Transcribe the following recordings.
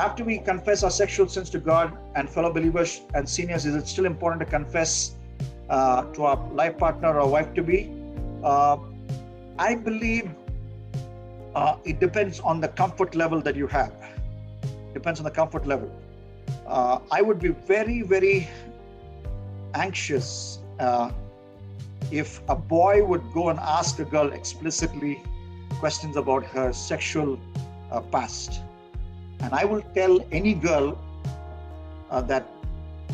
after we confess our sexual sins to God and fellow believers and seniors, is it still important to confess to our life partner or wife-to-be? I believe it depends on the comfort level that you have. Depends on the comfort level. I would be very, very anxious if a boy would go and ask a girl explicitly questions about her sexual past. And I will tell any girl that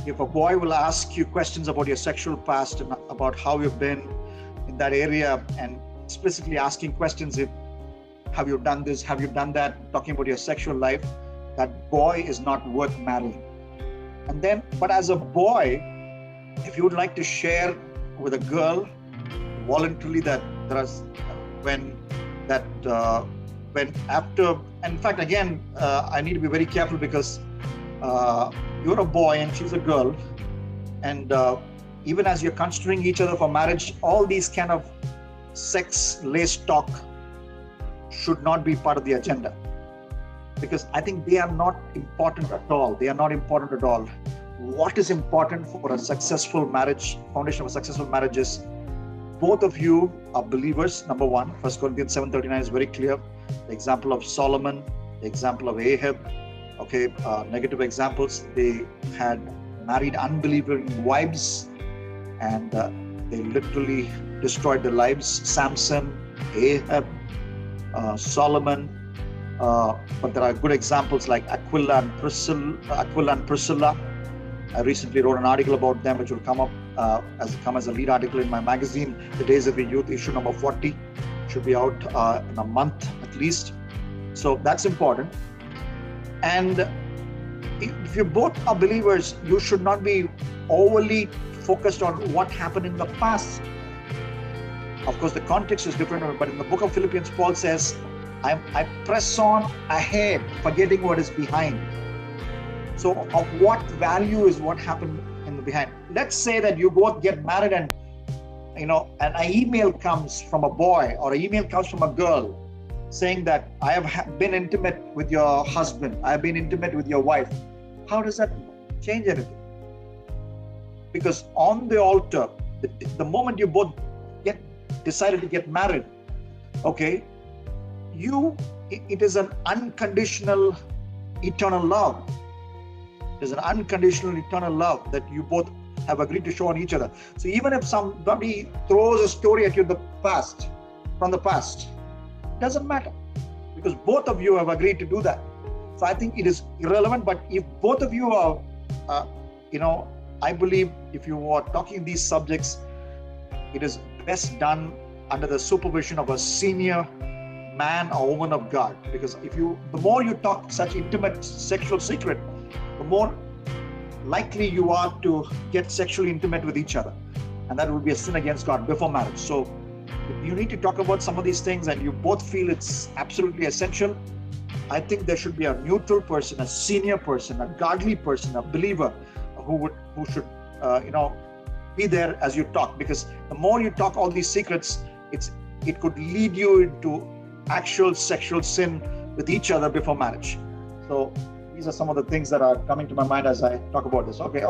if a boy will ask you questions about your sexual past and about how you've been in that area, and explicitly asking questions, if have you done this, have you done that, talking about your sexual life, that boy is not worth marrying. And then, but as a boy, if you would like to share with a girl voluntarily that there is when after, and in fact, again, I need to be very careful because you're a boy and she's a girl, and even as you're considering each other for marriage, all these kind of sex-laced talk should not be part of the agenda, because I think they are not important at all. They are not important at all. What is important for a successful marriage, foundation of a successful marriage, is both of you are believers, number one. 1 Corinthians 7:39 is very clear. The example of Solomon, the example of Ahab, negative examples. They had married unbelieving wives and they literally destroyed their lives. Samson, Ahab, Solomon, but there are good examples like Aquila and Priscilla. I recently wrote an article about them, which will come up as a lead article in my magazine, The Days of the Youth, issue number 40. Should be out in a month at least. So that's important. And if you both are believers, you should not be overly focused on what happened in the past. Of course, the context is different, but in the book of Philippians, Paul says, I press on ahead, forgetting what is behind. So of what value is what happened in the behind? Let's say that you both get married and an email comes from a boy or an email comes from a girl saying that I have been intimate with your husband, I have been intimate with your wife. How does that change anything? Because on the altar, the moment you both decided to get married, it is an unconditional eternal love. There's an unconditional eternal love that you both have agreed to show on each other. So even if somebody throws a story at you from the past, it doesn't matter, because both of you have agreed to do that. So I think it is irrelevant. But if both of you are, I believe if you are talking these subjects, it is best done under the supervision of a senior man or woman of God. Because the more you talk such intimate sexual secret, the more likely you are to get sexually intimate with each other, and that would be a sin against God before marriage. So if you need to talk about some of these things and you both feel it's absolutely essential, I think there should be a neutral person, a senior person, a godly person, a believer who should be there as you talk, because the more you talk all these secrets, it could lead you into actual sexual sin with each other before marriage. So these are some of the things that are coming to my mind as I talk about this. Okay.